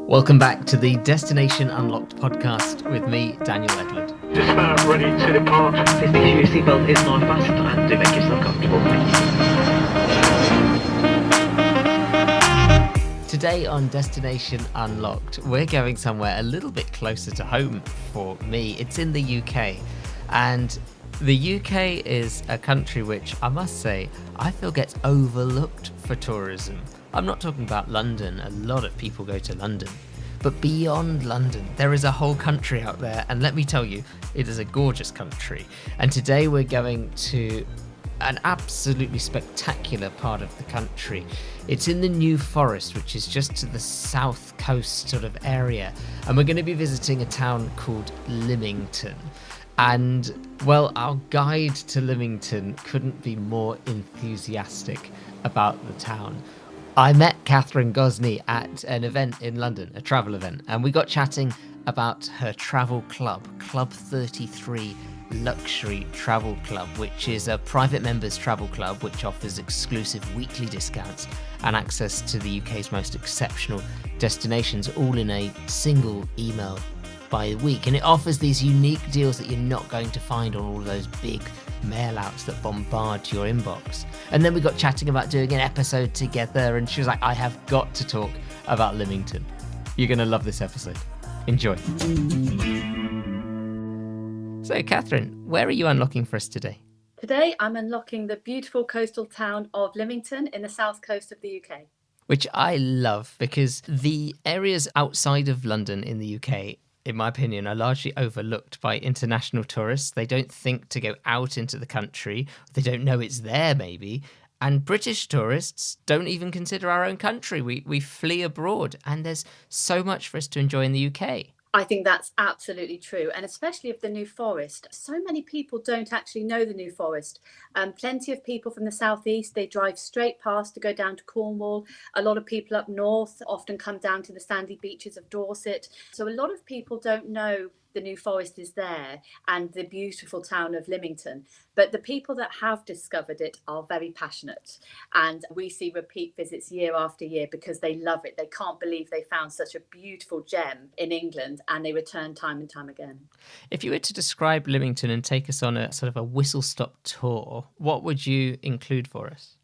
Welcome back to the Destination Unlocked podcast with me, Daniel Edward. Just about ready to depart. Please make sure your seatbelt is not fastened and do make yourself comfortable. Today on Destination Unlocked, we're going somewhere a little bit closer to home for me. It's in the UK, and the UK is a country which, I must say, I feel gets overlooked for tourism. I'm not talking about London. A lot of people go to London. But beyond London, there is a whole country out there. And let me tell you, it is a gorgeous country. And today we're going to an absolutely spectacular part of the country. It's in the New Forest, which is just to the south coast sort of area. And we're going to be visiting a town called Lymington. And, well, our guide to Lymington couldn't be more enthusiastic about the town. I met Catherine Gosney at an event in London, a travel event, and we got chatting about her travel club, Club 33 Luxury Travel Club, which is a private members travel club which offers exclusive weekly discounts and access to the UK's most exceptional destinations, all in a single email by week. And it offers these unique deals that you're not going to find on all of those big mail outs that bombard your inbox. And then we got chatting about doing an episode together, and she was like, I have got to talk about Lymington. You're going to love this episode. Enjoy. So, Catherine, where are you unlocking for us today? Today, I'm unlocking the beautiful coastal town of Lymington in the south coast of the UK. Which I love, because the areas outside of London in the UK, in my opinion, are largely overlooked by international tourists. They don't think to go out into the country. They don't know it's there, maybe. And British tourists don't even consider our own country. We flee abroad, and there's so much for us to enjoy in the UK. I think that's absolutely true, and especially of the New Forest. So many people don't actually know the New Forest. Plenty of people from the southeast, they drive straight past to go down to Cornwall. A lot of people up north often come down to the sandy beaches of Dorset. So a lot of people don't know the New Forest is there and the beautiful town of Lymington. But the people that have discovered it are very passionate. And we see repeat visits year after year because they love it. They can't believe they found such a beautiful gem in England, and they return time and time again. If you were to describe Lymington and take us on a sort of a whistle-stop tour, what would you include for us?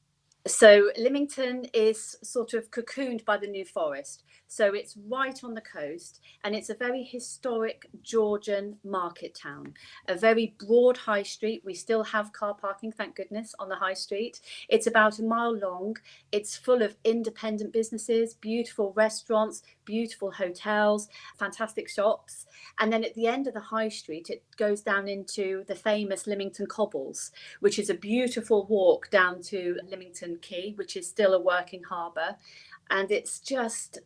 So Lymington is sort of cocooned by the New Forest. So it's right on the coast, and it's a very historic Georgian market town, a very broad high street. We still have car parking, thank goodness, on the high street. It's about a mile long. It's full of independent businesses, beautiful restaurants, beautiful hotels, fantastic shops. And then at the end of the high street, it goes down into the famous Lymington Cobbles, which is a beautiful walk down to Lymington Quay, which is still a working harbour. And it's just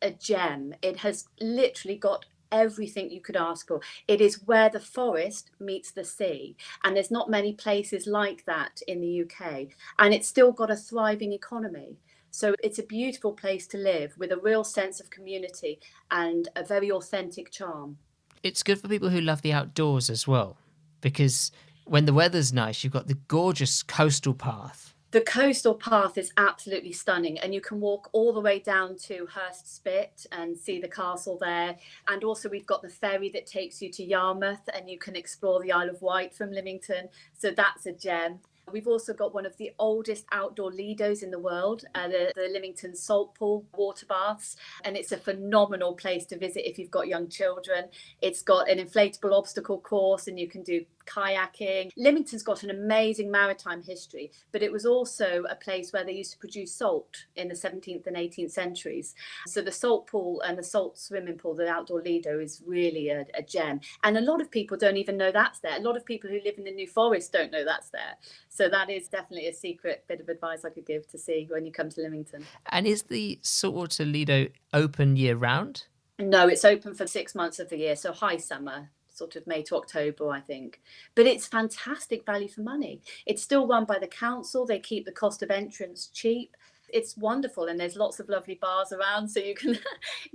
a gem. It has literally got everything you could ask for. It is where the forest meets the sea, and there's not many places like that in the UK, and it's still got a thriving economy. So it's a beautiful place to live with a real sense of community and a very authentic charm. It's good for people who love the outdoors as well, because when the weather's nice, you've got the gorgeous coastal path. The coastal path is absolutely stunning, and you can walk all the way down to Hurst Spit and see the castle there. And also we've got the ferry that takes you to Yarmouth, and you can explore the Isle of Wight from Lymington. So that's a gem. We've also got one of the oldest outdoor lidos in the world, the Lymington Salt Pool water baths. And it's a phenomenal place to visit if you've got young children. It's got an inflatable obstacle course, and you can do kayaking. Lymington's got an amazing maritime history, but it was also a place where they used to produce salt in the 17th and 18th centuries. So the salt pool and the salt swimming pool, the outdoor lido, is really a gem. And a lot of people don't even know that's there. A lot of people who live in the New Forest don't know that's there. So that is definitely a secret bit of advice I could give to see when you come to Lymington. And is the saltwater lido open year round? No, it's open for 6 months of the year, so high summer, sort of May to October, I think. But it's fantastic value for money. It's still run by the council. They keep the cost of entrance cheap. It's wonderful, and there's lots of lovely bars around, so you can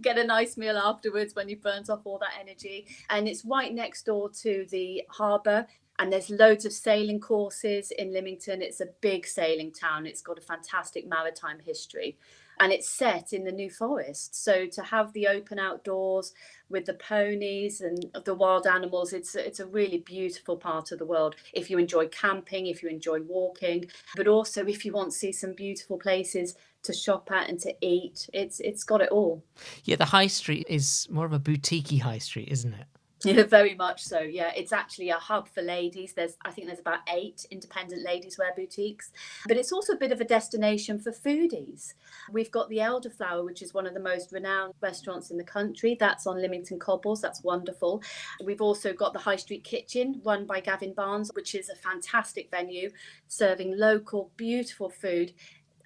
get a nice meal afterwards when you've burnt off all that energy. And it's right next door to the harbour. And there's loads of sailing courses in Lymington. It's a big sailing town. It's got a fantastic maritime history. And it's set in the New Forest. So to have the open outdoors with the ponies and the wild animals, it's a really beautiful part of the world. If you enjoy camping, if you enjoy walking, but also if you want to see some beautiful places to shop at and to eat, it's got it all. Yeah, the high street is more of a boutique-y high street, isn't it? Yeah, very much so. Yeah, it's actually a hub for ladies. I think there's about 8 independent ladies wear boutiques, but it's also a bit of a destination for foodies. We've got the Elderflower, which is one of the most renowned restaurants in the country. That's on Lymington Cobbles. That's wonderful. We've also got the High Street Kitchen, run by Gavin Barnes, which is a fantastic venue, serving local, beautiful food.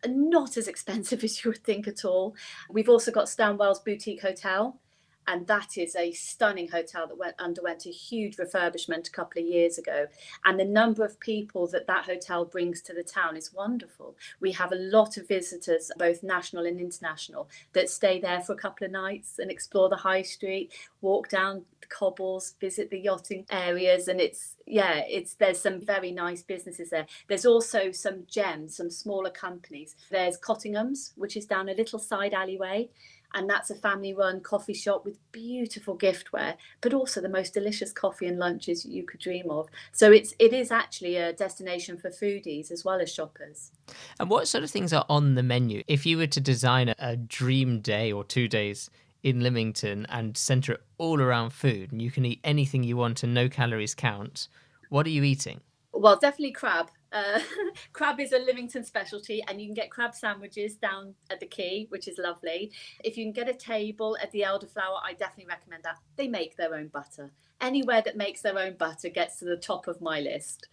Not as expensive as you would think at all. We've also got Stanwell's Boutique Hotel, and that is a stunning hotel that underwent a huge refurbishment a couple of years ago. And the number of people that hotel brings to the town is wonderful. We have a lot of visitors, both national and international, that stay there for a couple of nights and explore the high street, walk down the cobbles, visit the yachting areas. And there's some very nice businesses there. There's also some gems, some smaller companies. There's Cottingham's, which is down a little side alleyway. And that's a family-run coffee shop with beautiful giftware, but also the most delicious coffee and lunches you could dream of. So it is actually a destination for foodies as well as shoppers. And what sort of things are on the menu? If you were to design a dream day or 2 days in Lymington and centre it all around food, and you can eat anything you want and no calories count, what are you eating? Well, definitely crab. Crab is a Lymington specialty, and you can get crab sandwiches down at the quay, which is lovely. If you can get a table at the Elderflower, I definitely recommend that. They make their own butter. Anywhere that makes their own butter gets to the top of my list.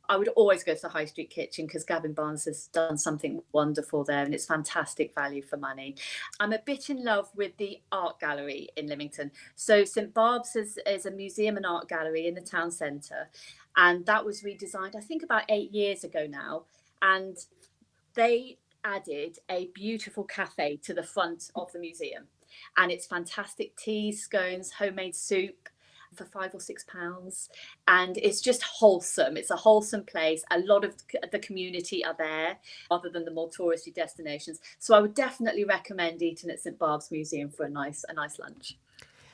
I would always go to the High Street Kitchen because Gavin Barnes has done something wonderful there, and it's fantastic value for money. I'm a bit in love with the art gallery in Lymington. So St Barb's is a museum and art gallery in the town centre, and that was redesigned, I think, about 8 years ago now. And they added a beautiful cafe to the front of the museum, and it's fantastic teas, scones, homemade soup for £5 or £6, and it's just wholesome. It's a wholesome place. A lot of the community are there, other than the more touristy destinations. So I would definitely recommend eating at St Barb's Museum for a nice lunch.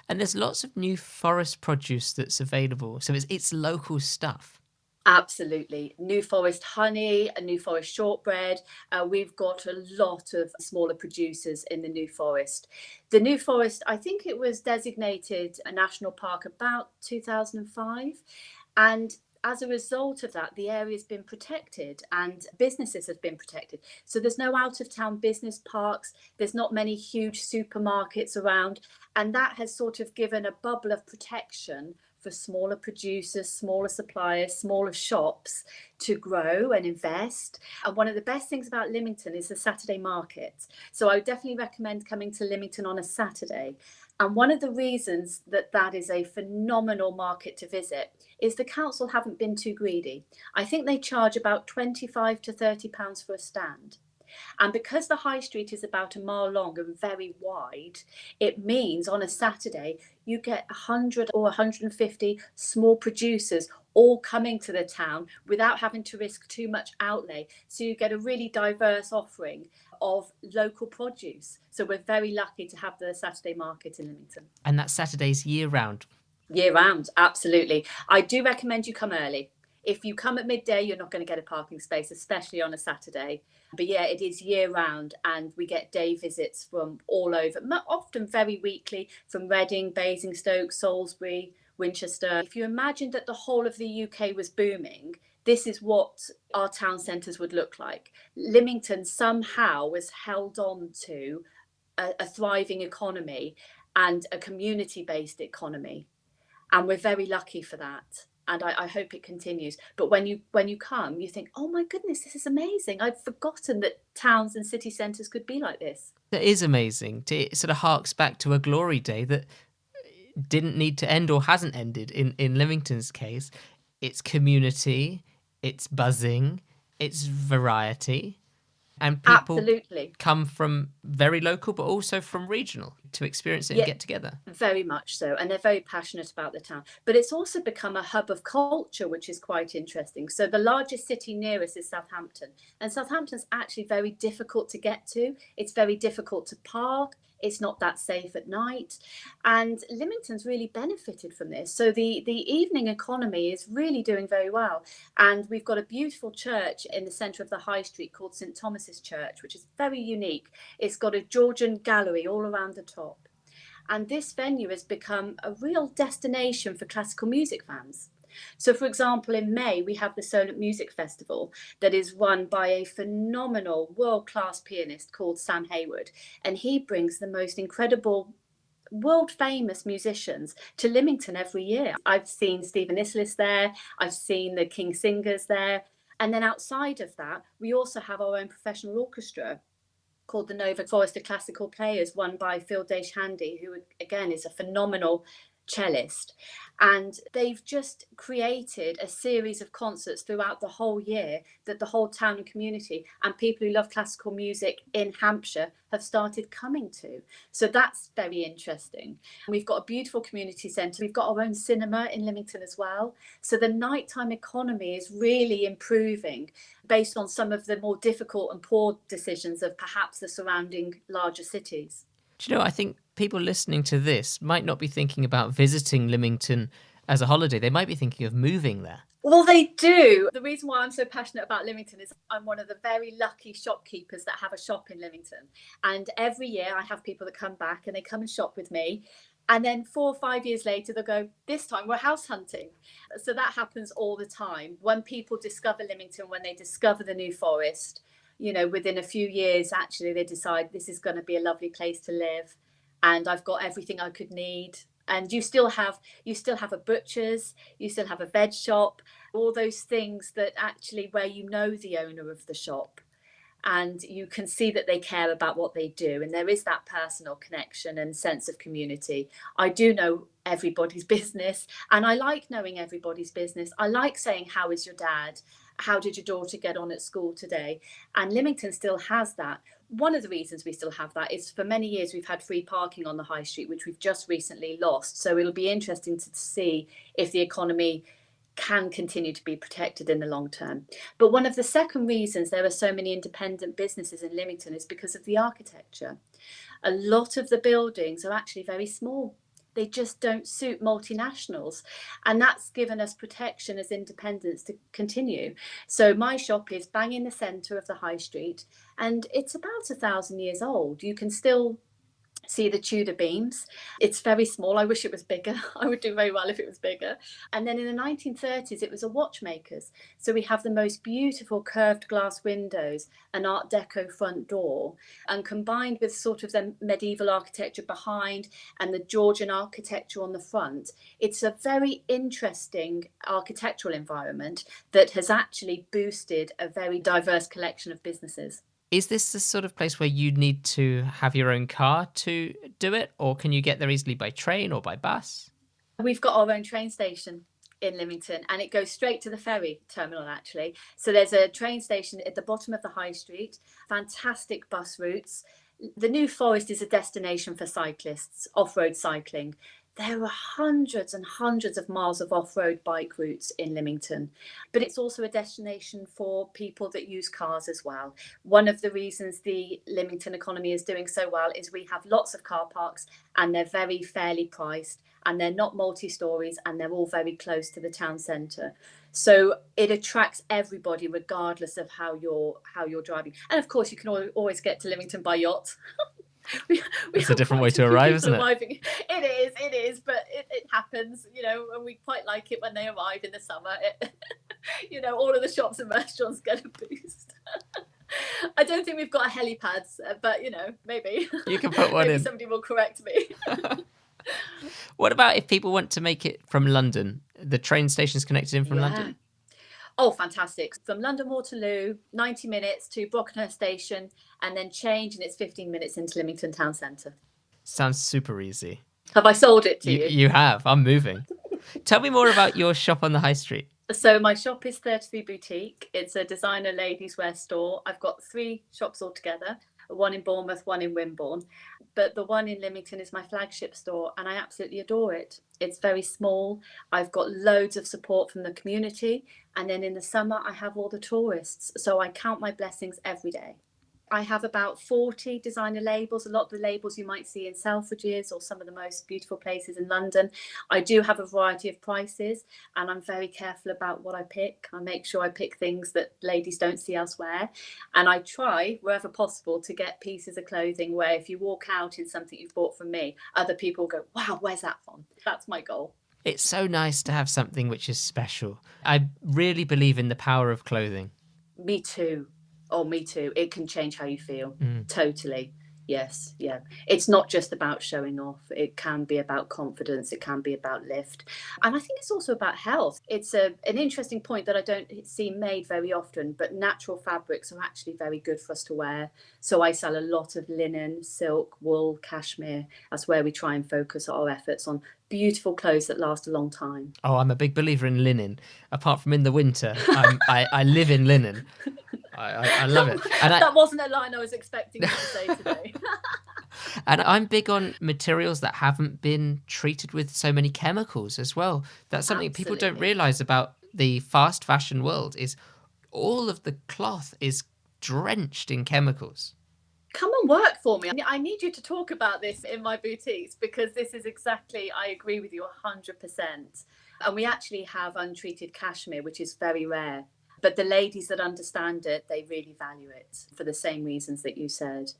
And there's lots of new forest produce that's available, so it's local stuff. Absolutely. New Forest honey, a New Forest shortbread. We've got a lot of smaller producers in the New Forest. The New Forest, I think it was designated a national park about 2005. And as a result of that, the area's been protected and businesses have been protected. So there's no out of town business parks. There's not many huge supermarkets around. And that has sort of given a bubble of protection for smaller producers, smaller suppliers, smaller shops to grow and invest. And one of the best things about Lymington is the Saturday market. So I would definitely recommend coming to Lymington on a Saturday. And one of the reasons that is a phenomenal market to visit is the council haven't been too greedy. I think they charge about £25 to £30 for a stand. And because the high street is about a mile long and very wide, it means on a Saturday you get 100 or 150 small producers all coming to the town without having to risk too much outlay. So you get a really diverse offering of local produce. So we're very lucky to have the Saturday market in Lymington. And that Saturday's year round. Year round, absolutely. I do recommend you come early. If you come at midday, you're not going to get a parking space, especially on a Saturday. But yeah, it is year round, and we get day visits from all over, often very weekly, from Reading, Basingstoke, Salisbury, Winchester. If you imagine that the whole of the UK was booming, this is what our town centres would look like. Lymington somehow was held on to a thriving economy and a community-based economy. And we're very lucky for that. And I hope it continues. But when you come, you think, oh my goodness, this is amazing. I'd forgotten that towns and city centres could be like this. It is amazing. It sort of harks back to a glory day that didn't need to end or hasn't ended in Lymington's case. It's community, it's buzzing, it's variety. And people Absolutely come from very local, but also from regional. to experience it and Yeah, get together. very much so. And they're very passionate about the town. But it's also become a hub of culture, which is quite interesting. So the largest city near us is Southampton. And Southampton's actually very difficult to get to. It's very difficult to park. It's not that safe at night. And Lymington's really benefited from this. So the evening economy is really doing very well. And we've got a beautiful church in the centre of the high street called St Thomas's Church, which is very unique. It's got a Georgian gallery all around the top. And this venue has become a real destination for classical music fans. So, for example, in May, we have the Solent Music Festival that is run by a phenomenal world-class pianist called Sam Hayward. And he brings the most incredible world-famous musicians to Lymington every year. I've seen Stephen Islis there. I've seen the King Singers there. And then outside of that, we also have our own professional orchestra called the Nova Forester Classical Players, run by Phil Desh-Handy, who again is a phenomenal cellist. And they've just created a series of concerts throughout the whole year that the whole town and community and people who love classical music in Hampshire have started coming to. So that's very interesting. We've got a beautiful community centre. We've got our own cinema in Lymington as well. So the nighttime economy is really improving based on some of the more difficult and poor decisions of perhaps the surrounding larger cities. Do you know, I think people listening to this might not be thinking about visiting Lymington as a holiday. They might be thinking of moving there. Well, they do. The reason why I'm so passionate about Lymington is I'm one of the very lucky shopkeepers that have a shop in Lymington. And every year I have people that come back and they come and shop with me. And then 4 or 5 years later, they'll go, this time we're house hunting. So that happens all the time. When people discover Lymington, when they discover the New Forest, you know, within a few years, actually, they decide this is going to be a lovely place to live. And I've got everything I could need. And you still have a butcher's, you still have a veg shop, all those things that actually where you know the owner of the shop and you can see that they care about what they do. And there is that personal connection and sense of community. I do know everybody's business and I like knowing everybody's business. I like saying, how is your dad? How did your daughter get on at school today? And Lymington still has that. One of the reasons we still have that is for many years we've had free parking on the high street, which we've just recently lost. So it'll be interesting to see if the economy can continue to be protected in the long term. But one of the second reasons there are so many independent businesses in Lymington is because of the architecture. A lot of the buildings are actually very small. They just don't suit multinationals. And that's given us protection as independents to continue. So my shop is bang in the centre of the high street and it's about 1,000 years old. You can still see the Tudor beams. It's very small. I wish it was bigger. I would do very well if it was bigger. And then in the 1930s, it was a watchmaker's. So we have the most beautiful curved glass windows, an Art Deco front door, and combined with sort of the medieval architecture behind and the Georgian architecture on the front, it's a very interesting architectural environment that has actually boosted a very diverse collection of businesses. Is this the sort of place where you need to have your own car to do it, or can you get there easily by train or by bus? We've got our own train station in Lymington and it goes straight to the ferry terminal actually. So there's a train station at the bottom of the high street, fantastic bus routes. The New Forest is a destination for cyclists, off-road cycling. There are hundreds and hundreds of miles of off-road bike routes in Lymington, but it's also a destination for people that use cars as well. One of the reasons the Lymington economy is doing so well is we have lots of car parks and they're very fairly priced and they're not multi-stories and they're all very close to the town centre. So it attracts everybody regardless of how you're driving. And of course you can always get to Lymington by yacht. It's a different way to arrive, isn't it? It is, but it happens, you know, and we quite like it when they arrive in the summer. You know, all of the shops and restaurants get a boost. I don't think we've got a helipads, but, you know, maybe. You can put one maybe in. Somebody will correct me. What about if people want to make it from London? The train station's connected in from London? Oh, fantastic. From London Waterloo, 90 minutes to Brockenhurst station and then change and it's 15 minutes into Lymington town centre. Sounds super easy. Have I sold it to you? You have. I'm moving. Tell me more about your shop on the high street. So my shop is 33 Boutique. It's a designer ladies wear store. I've got 3 shops altogether. one in Bournemouth, one in Wimborne. But the one in Lymington is my flagship store, and I absolutely adore it. It's very small. I've got loads of support from the community. And then in the summer, I have all the tourists. So I count my blessings every day. I have about 40 designer labels, a lot of the labels you might see in Selfridges or some of the most beautiful places in London. I do have a variety of prices, and I'm very careful about what I pick. I make sure I pick things that ladies don't see elsewhere. And I try, wherever possible, to get pieces of clothing where if you walk out in something you've bought from me, other people go, wow, where's that from? That's my goal. It's so nice to have something which is special. I really believe in the power of clothing. Me too. Oh, me too. It can change how you feel. Totally. Yes. Yeah. It's not just about showing off. It can be about confidence. It can be about lift. And I think it's also about health. It's an interesting point that I don't see made very often, but natural fabrics are actually very good for us to wear. So I sell a lot of linen, silk, wool, cashmere. That's where we try and focus our efforts on beautiful clothes that last a long time. Oh, I'm a big believer in linen. Apart from in the winter, I live in linen. I love it. And that wasn't a line I was expecting you to say today. And I'm big on materials that haven't been treated with so many chemicals as well. That's something people don't realise about the fast fashion world is all of the cloth is drenched in chemicals. Come and work for me. I need you to talk about this in my boutiques because this is exactly, I agree with you 100%. And we actually have untreated cashmere, which is very rare. But the ladies that understand it, they really value it for the same reasons that you said.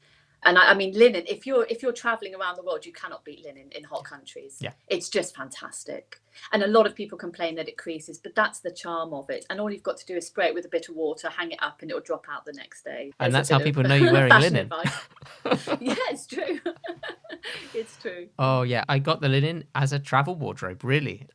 And I mean, linen, if you're traveling around the world, you cannot beat linen in hot countries. Yeah. It's just fantastic. And a lot of people complain that it creases, but that's the charm of it. And all you've got to do is spray it with a bit of water, hang it up, and it'll drop out the next day. And that's how people know you're wearing linen. Yeah, it's true. It's true. Oh, yeah. I got the linen as a travel wardrobe, really.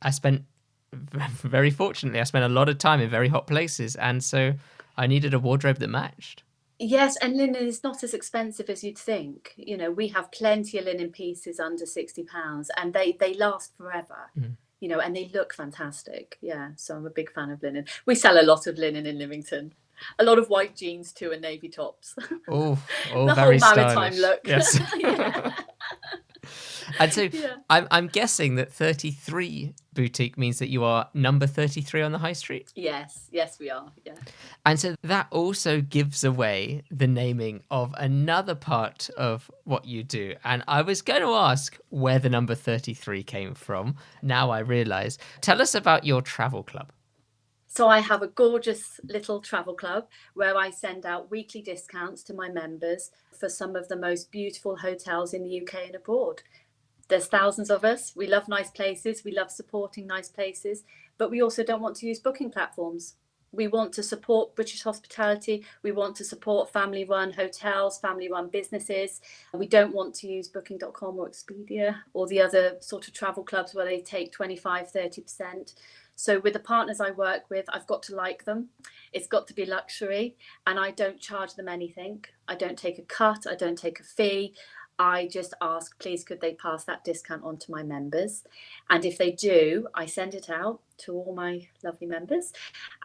Very fortunately, I spent a lot of time in very hot places. And so I needed a wardrobe that matched. Yes, and linen is not as expensive as you'd think. You know, we have plenty of linen pieces under £60 and they last forever, you know, and they look fantastic. Yeah, so I'm a big fan of linen. We sell a lot of linen in Lymington. A lot of white jeans too and navy tops. Oh, the very whole maritime stylish. look. Yes. Yeah. And so Yeah. I'm guessing that 33 boutique means that you are number 33 on the high street? Yes, we are. Yeah. And so that also gives away the naming of another part of what you do. And I was going to ask where the number 33 came from. Now I realise. Tell us about your travel club. So I have a gorgeous little travel club where I send out weekly discounts to my members for some of the most beautiful hotels in the UK and abroad. There's thousands of us. We love nice places. We love supporting nice places, but we also don't want to use booking platforms. We want to support British hospitality. We want to support family-run hotels, family-run businesses. We don't want to use booking.com or Expedia or the other sort of travel clubs where they take 25, 30%. So with the partners I work with, I've got to like them. It's got to be luxury, and I don't charge them anything. I don't take a cut. I don't take a fee. I just ask, please, could they pass that discount on to my members? And if they do, I send it out to all my lovely members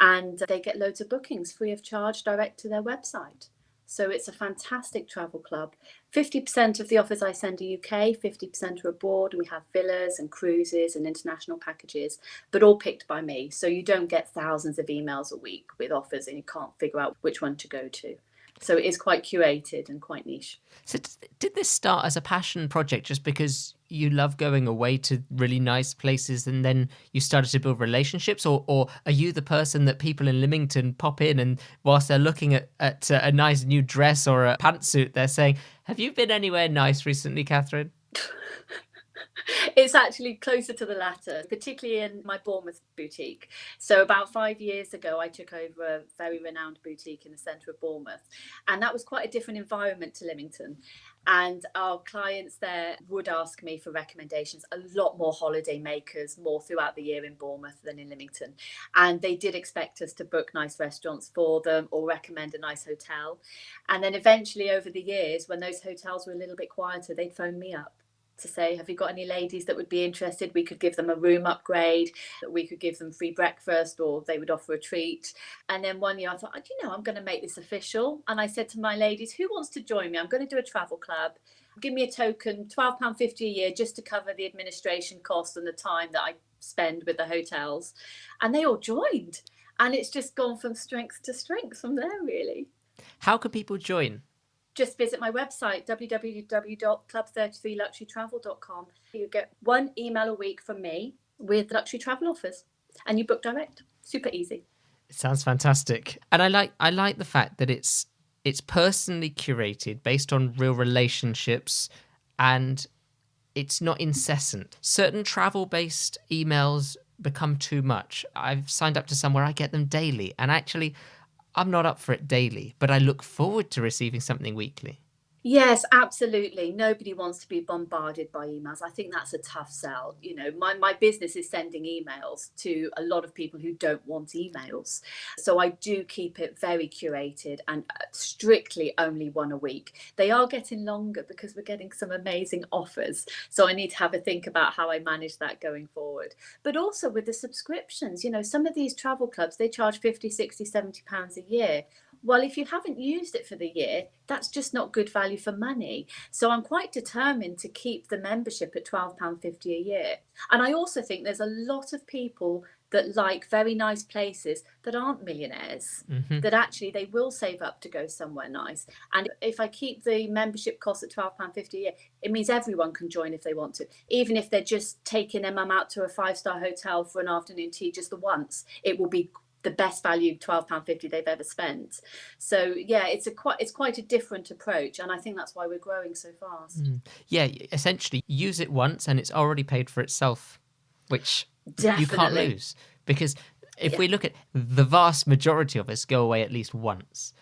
and they get loads of bookings free of charge direct to their website. So it's a fantastic travel club. 50% of the offers I send are UK, 50% are abroad. We have villas and cruises and international packages, but all picked by me. So you don't get thousands of emails a week with offers and you can't figure out which one to go to. So it is quite curated and quite niche. So did this start as a passion project just because you love going away to really nice places and then you started to build relationships? Or are you the person that people in Lymington pop in and whilst they're looking at a nice new dress or a pantsuit, they're saying, have you been anywhere nice recently, Catherine? It's actually closer to the latter, particularly in my Bournemouth boutique. So about 5 years ago, I took over a very renowned boutique in the centre of Bournemouth. And that was quite a different environment to Lymington. And our clients there would ask me for recommendations, a lot more holiday makers, more throughout the year in Bournemouth than in Lymington. And they did expect us to book nice restaurants for them or recommend a nice hotel. And then eventually over the years, when those hotels were a little bit quieter, they'd phone me up. to say, have you got any ladies that would be interested? We could give them a room upgrade, we could give them free breakfast, or they would offer a treat. And then one year I thought, I'm going to make this official. And I said to my ladies, who wants to join me? I'm going to do a travel club. Give me a token, £12.50 a year, just to cover the administration costs and the time that I spend with the hotels. And they all joined. And it's just gone from strength to strength from there, really. How can people join? Just visit my website, www.club33luxurytravel.com. You get one email a week from me with luxury travel offers, and you book direct. Super easy. It sounds fantastic. And I like the fact that it's personally curated based on real relationships, and it's not incessant. Certain travel-based emails become too much. I've signed up to some where I get them daily, and actually I'm not up for it daily, but I look forward to receiving something weekly. Yes, absolutely. Nobody wants to be bombarded by emails. I think that's a tough sell. My business is sending emails to a lot of people who don't want emails. So I do keep it very curated and strictly only one a week. They are getting longer because we're getting some amazing offers. So I need to have a think about how I manage that going forward. But also with the subscriptions, some of these travel clubs, they charge 50, 60, 70 pounds a year. Well, if you haven't used it for the year, that's just not good value for money. So I'm quite determined to keep the membership at £12.50 a year. And I also think there's a lot of people that like very nice places that aren't millionaires, that actually they will save up to go somewhere nice. And if I keep the membership cost at £12.50 a year, it means everyone can join if they want to. Even if they're just taking their mum out to a 5-star hotel for an afternoon tea just the once, it will be the best value £12.50 they've ever spent. So yeah, it's quite a different approach, and I think that's why we're growing so fast. Yeah, essentially use it once and it's already paid for itself, which Definitely. you can't lose, because if we look at the vast majority of us go away at least once,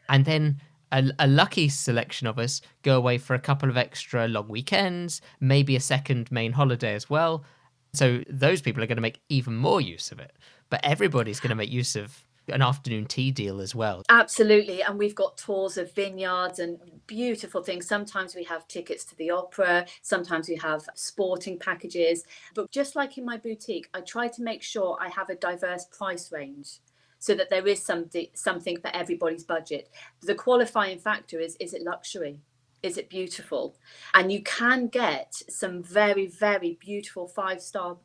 and then a lucky selection of us go away for a couple of extra long weekends, maybe a second main holiday as well. So those people are going to make even more use of it. But everybody's going to make use of an afternoon tea deal as well. Absolutely. And we've got tours of vineyards and beautiful things. Sometimes we have tickets to the opera. Sometimes we have sporting packages. But just like in my boutique, I try to make sure I have a diverse price range so that there is something for everybody's budget. The qualifying factor is it luxury? Is it beautiful? And you can get some very, very beautiful 5-star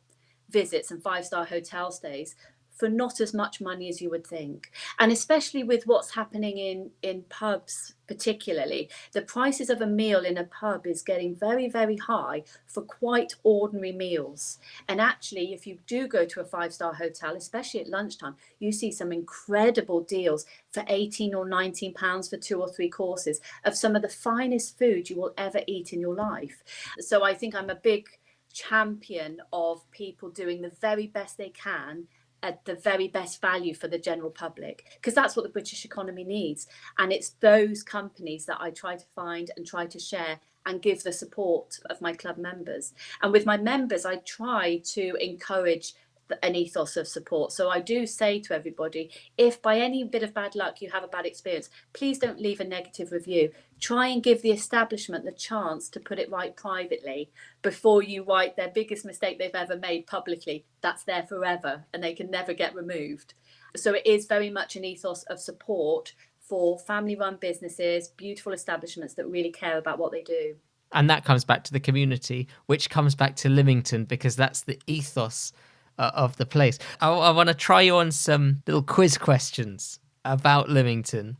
visits and 5-star hotel stays for not as much money as you would think. And especially with what's happening in pubs, particularly, the prices of a meal in a pub is getting very, very high for quite ordinary meals. And actually, if you do go to a 5-star hotel, especially at lunchtime, you see some incredible deals for 18 or 19 pounds for 2 or 3 courses of some of the finest food you will ever eat in your life. So I think I'm a big champion of people doing the very best they can at the very best value for the general public, because that's what the British economy needs. And it's those companies that I try to find and try to share and give the support of my club members. And with my members, I try to encourage an ethos of support. So I do say to everybody, if by any bit of bad luck you have a bad experience, please don't leave a negative review. Try and give the establishment the chance to put it right privately before you write their biggest mistake they've ever made publicly. That's there forever and they can never get removed. So it is very much an ethos of support for family-run businesses, beautiful establishments that really care about what they do. And that comes back to the community, which comes back to Lymington, because that's the ethos of the place. I want to try you on some little quiz questions about Lymington.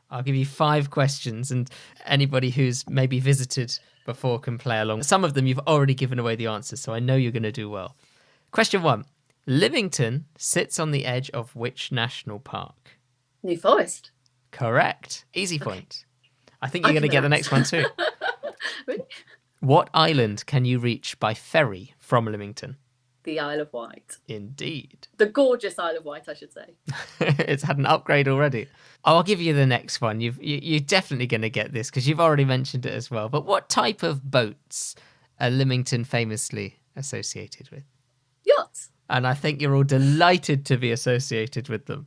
I'll give you 5 questions, and anybody who's maybe visited before can play along. Some of them you've already given away the answers, so I know you're going to do well. Question 1. Lymington sits on the edge of which national park? New Forest. Correct. Easy point. I think you're going to get the next one too. Really? What island can you reach by ferry from Lymington? The Isle of Wight. Indeed. The gorgeous Isle of Wight, I should say. It's had an upgrade already. I'll give you the next one. You're definitely going to get this because you've already mentioned it as well. But what type of boats are Lymington famously associated with? Yachts. And I think you're all delighted to be associated with them.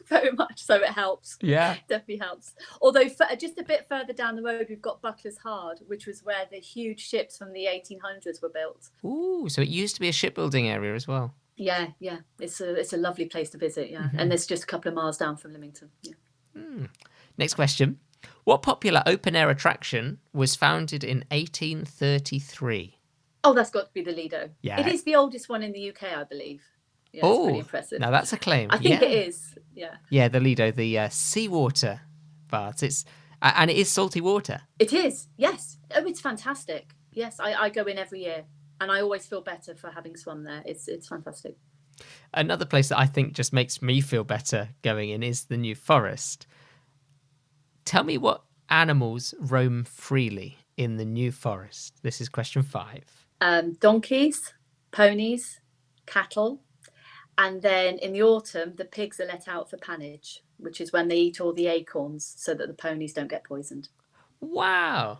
Very much so. It helps. Yeah. Definitely helps. Although just a bit further down the road, we've got Buckler's Hard, which was where the huge ships from the 1800s were built. Ooh, so it used to be a shipbuilding area as well. Yeah, yeah. It's a lovely place to visit, yeah. And it's just a couple of miles down from Lymington. Yeah. Next question. What popular open-air attraction was founded in 1833? Oh, that's got to be the Lido. Yeah. It is the oldest one in the UK, I believe. Yeah, it's pretty impressive. Now that's a claim. I think it is. Yeah. Yeah, the Lido, the seawater baths. And it is salty water. It is. Yes. Oh, it's fantastic. Yes, I go in every year, and I always feel better for having swum there. It's fantastic. Another place that I think just makes me feel better going in is the New Forest. Tell me what animals roam freely in the New Forest. This is question 5. Donkeys, ponies, cattle, and then in the autumn, the pigs are let out for pannage, which is when they eat all the acorns so that the ponies don't get poisoned. Wow.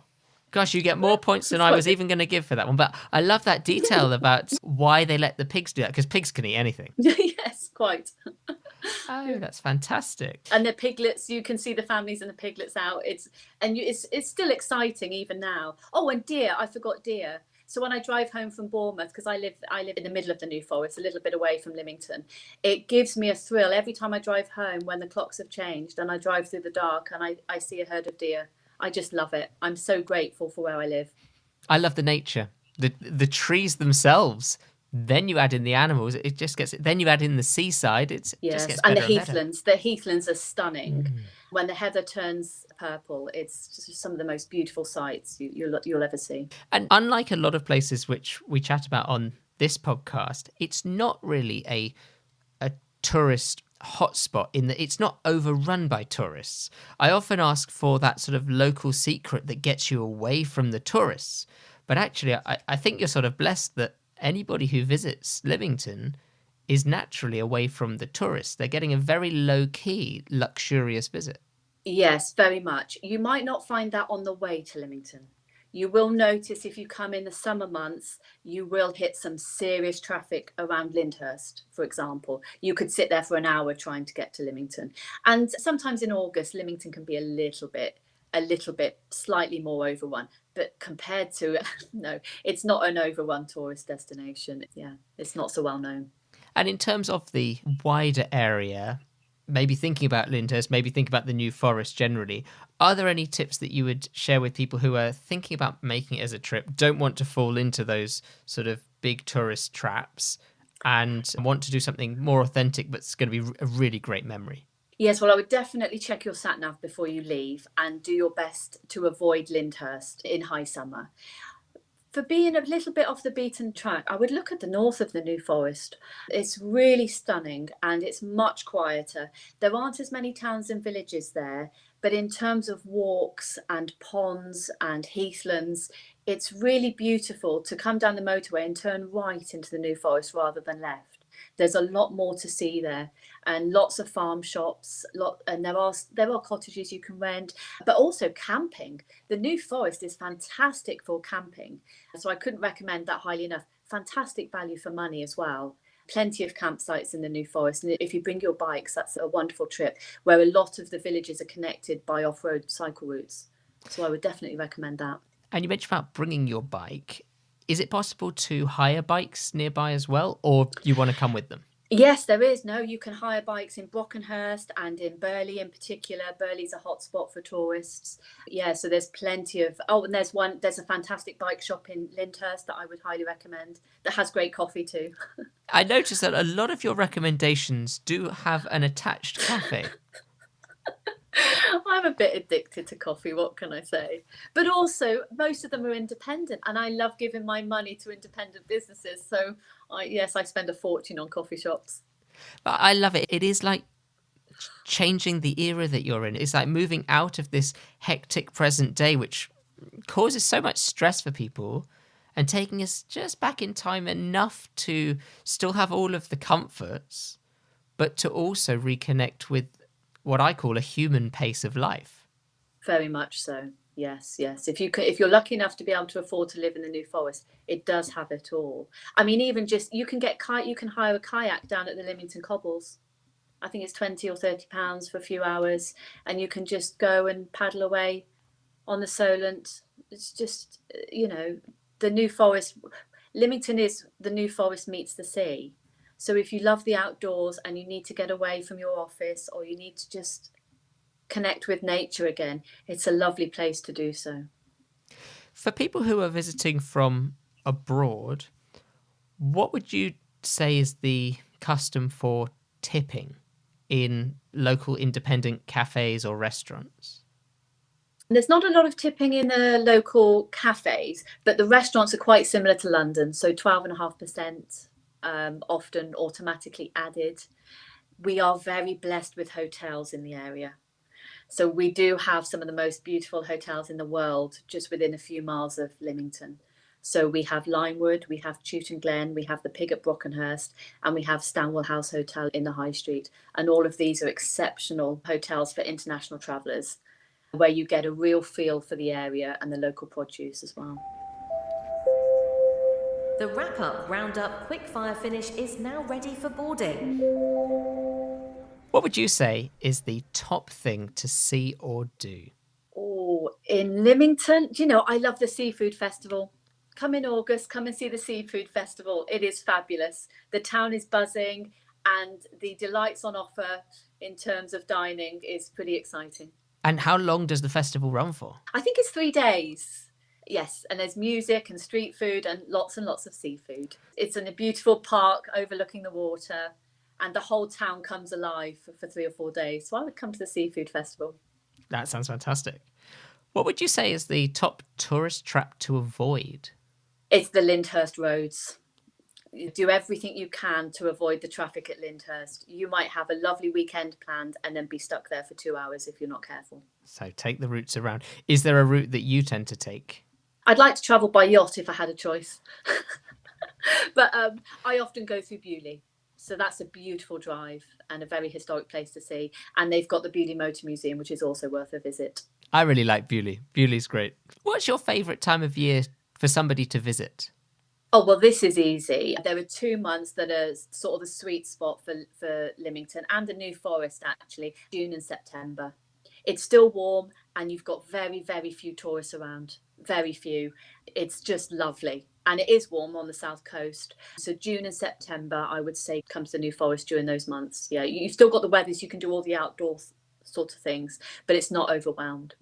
Gosh, you get more points than I was even going to give for that one. But I love that detail about why they let the pigs do that, because pigs can eat anything. Yes, quite. Oh, that's fantastic. And the piglets, you can see the families and the piglets out. It's still exciting even now. Oh, and deer, I forgot deer. So when I drive home from Bournemouth, because I live in the middle of the New Forest, a little bit away from Lymington, it gives me a thrill every time I drive home when the clocks have changed and I drive through the dark and I see a herd of deer. I just love it. I'm so grateful for where I live. I love the nature, the trees themselves. Then you add in the animals, it just gets. Then you add in the seaside, it just gets better. And the heathlands. The heathlands are stunning. When the heather turns purple, it's just some of the most beautiful sights you'll ever see. And unlike a lot of places which we chat about on this podcast, it's not really a tourist hotspot in that it's not overrun by tourists. I often ask for that sort of local secret that gets you away from the tourists. But actually, I think you're sort of blessed that anybody who visits Lymington is naturally away from the tourists. They're getting a very low-key, luxurious visit. Yes, very much. You might not find that on the way to Lymington. You will notice if you come in the summer months, you will hit some serious traffic around Lyndhurst, for example. You could sit there for an hour trying to get to Lymington. And sometimes in August, Lymington can be a little bit slightly more overrun. But compared to, no, it's not an overrun tourist destination. Yeah, it's not so well known. And in terms of the wider area, maybe thinking about Lyndhurst, maybe think about the New Forest generally, are there any tips that you would share with people who are thinking about making it as a trip, don't want to fall into those sort of big tourist traps and want to do something more authentic but it's going to be a really great memory? Yes, well, I would definitely check your sat-nav before you leave and do your best to avoid Lyndhurst in high summer. For being a little bit off the beaten track, I would look at the north of the New Forest. It's really stunning and it's much quieter. There aren't as many towns and villages there, but in terms of walks and ponds and heathlands, it's really beautiful to come down the motorway and turn right into the New Forest rather than left. There's a lot more to see there and lots of farm shops, and there are cottages you can rent, but also camping. The New Forest is fantastic for camping, so I couldn't recommend that highly enough. Fantastic value for money as well. Plenty of campsites in the New Forest, and if you bring your bikes, that's a wonderful trip where a lot of the villages are connected by off-road cycle routes. So I would definitely recommend that. And you mentioned about bringing your bike. Is it possible to hire bikes nearby as well, or you want to come with them? Yes, there is. No, you can hire bikes in Brockenhurst and in Burley in particular. Burley's a hotspot for tourists. Yeah, so there's plenty of... Oh, and there's a fantastic bike shop in Lyndhurst that I would highly recommend that has great coffee too. I noticed that a lot of your recommendations do have an attached cafe. I'm a bit addicted to coffee, what can I say? But also, most of them are independent, and I love giving my money to independent businesses. So, I spend a fortune on coffee shops. But I love it. It is like changing the era that you're in. It's like moving out of this hectic present day, which causes so much stress for people, and taking us just back in time enough to still have all of the comforts, but to also reconnect with what I call a human pace of life. Very much so. Yes. If you're lucky enough to be able to afford to live in the New Forest, it does have it all. I mean, even just you can hire a kayak down at the Lymington Cobbles. I think it's 20 or 30 pounds for a few hours, and you can just go and paddle away on the Solent. It's just, the New Forest. Lymington is the New Forest meets the sea. So if you love the outdoors and you need to get away from your office, or you need to just connect with nature again, it's a lovely place to do so. For people who are visiting from abroad, what would you say is the custom for tipping in local independent cafes or restaurants? There's not a lot of tipping in the local cafes, but the restaurants are quite similar to London. So 12.5%, often automatically added. We are very blessed with hotels in the area. So we do have some of the most beautiful hotels in the world just within a few miles of Lymington. So we have Limewood, we have Chewton Glen, we have the Pig at Brockenhurst, and we have Stanwell House Hotel in the High Street. And all of these are exceptional hotels for international travellers, where you get a real feel for the area and the local produce as well. The wrap-up, roundup, quick-fire finish is now ready for boarding. What would you say is the top thing to see or do? Oh, in Lymington, I love the Seafood Festival. Come in August, come and see the Seafood Festival. It is fabulous. The town is buzzing, and the delights on offer in terms of dining is pretty exciting. And how long does the festival run for? I think it's 3 days. Yes, and there's music and street food and lots of seafood. It's in a beautiful park overlooking the water, and the whole town comes alive for 3 or 4 days. So I would come to the Seafood Festival. That sounds fantastic. What would you say is the top tourist trap to avoid? It's the Lyndhurst roads. You do everything you can to avoid the traffic at Lyndhurst. You might have a lovely weekend planned and then be stuck there for 2 hours if you're not careful. So take the routes around. Is there a route that you tend to take? I'd like to travel by yacht if I had a choice. But I often go through Bewley. So that's a beautiful drive and a very historic place to see. And they've got the Bewley Motor Museum, which is also worth a visit. I really like Bewley. Bewley's great. What's your favourite time of year for somebody to visit? Oh, well, this is easy. There are 2 months that are sort of the sweet spot for Lymington and the New Forest, actually, June and September. It's still warm and you've got very, very few tourists around. Very few. It's just lovely. And it is warm on the south coast. So June and September, I would say, comes the New Forest during those months. Yeah, you've still got the weathers. You can do all the outdoor sort of things, but it's not overwhelmed.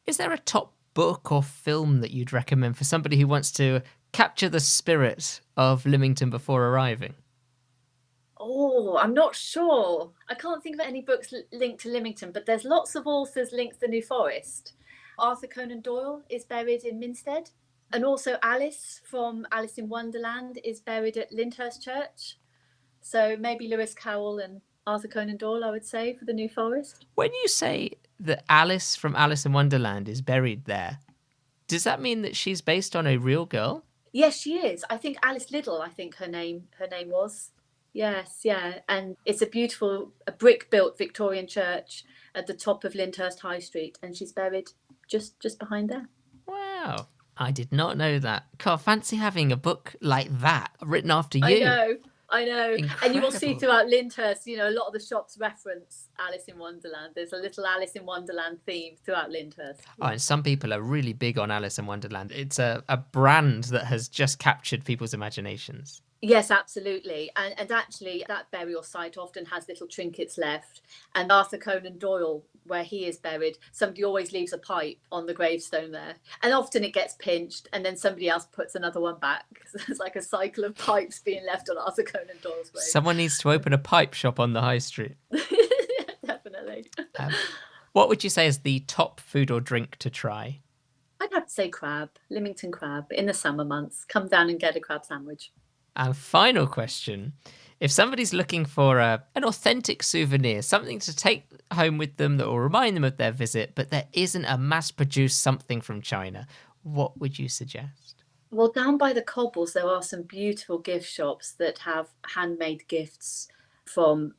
Is there a top book or film that you'd recommend for somebody who wants to capture the spirit of Lymington before arriving? Oh, I'm not sure. I can't think of any books linked to Lymington, but there's lots of authors linked to the New Forest. Arthur Conan Doyle is buried in Minstead. And also Alice from Alice in Wonderland is buried at Lyndhurst Church. So maybe Lewis Carroll and Arthur Conan Doyle, I would say, for the New Forest. When you say that Alice from Alice in Wonderland is buried there, does that mean that she's based on a real girl? Yes, she is. I think Alice Liddell, I think her name was. Yes, yeah. And it's a brick-built Victorian church at the top of Lyndhurst High Street, and she's buried just behind there. Wow. I did not know that. God, fancy having a book like that written after you. I know. Incredible. And you will see throughout Lyndhurst, a lot of the shops reference Alice in Wonderland. There's a little Alice in Wonderland theme throughout Lyndhurst. Oh, and some people are really big on Alice in Wonderland. It's a brand that has just captured people's imaginations. Yes, absolutely. And actually, that burial site often has little trinkets left. And Arthur Conan Doyle, where he is buried, somebody always leaves a pipe on the gravestone there. And often it gets pinched and then somebody else puts another one back. So it's like a cycle of pipes being left on Arthur Conan Doyle's grave. Someone needs to open a pipe shop on the high street. Definitely. What would you say is the top food or drink to try? I'd have to say crab, Lymington crab, in the summer months. Come down and get a crab sandwich. And final question, if somebody's looking for an authentic souvenir, something to take home with them that will remind them of their visit, but there isn't a mass-produced something from China, what would you suggest? Well, down by the cobbles, there are some beautiful gift shops that have handmade gifts from,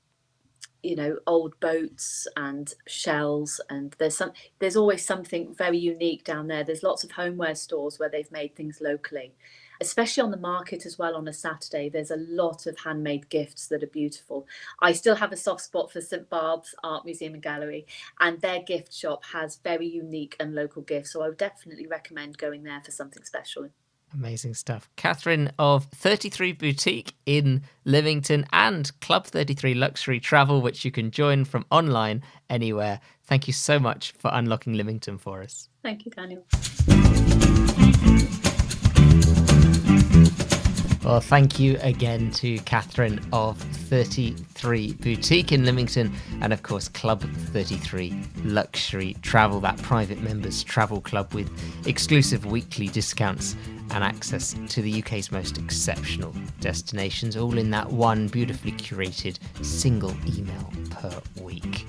old boats and shells. And there's always something very unique down there. There's lots of homeware stores where they've made things locally. especially on the market as well on a Saturday. There's a lot of handmade gifts that are beautiful. I still have a soft spot for St Barb's Art Museum and Gallery, and their gift shop has very unique and local gifts. So I would definitely recommend going there for something special. Amazing stuff. Catherine of 33 Boutique in Lymington and Club 33 Luxury Travel, which you can join from online anywhere. Thank you so much for unlocking Lymington for us. Thank you, Daniel. Well, thank you again to Catherine of 33 Boutique in Lymington and, of course, Club 33 Luxury Travel, that private members travel club with exclusive weekly discounts and access to the UK's most exceptional destinations, all in that one beautifully curated single email per week.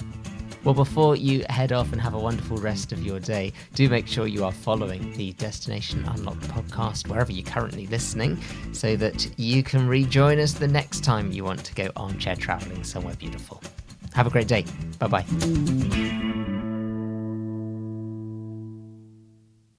Well, before you head off and have a wonderful rest of your day, do make sure you are following the Destination Unlocked podcast wherever you're currently listening so that you can rejoin us the next time you want to go armchair travelling somewhere beautiful. Have a great day. Bye-bye.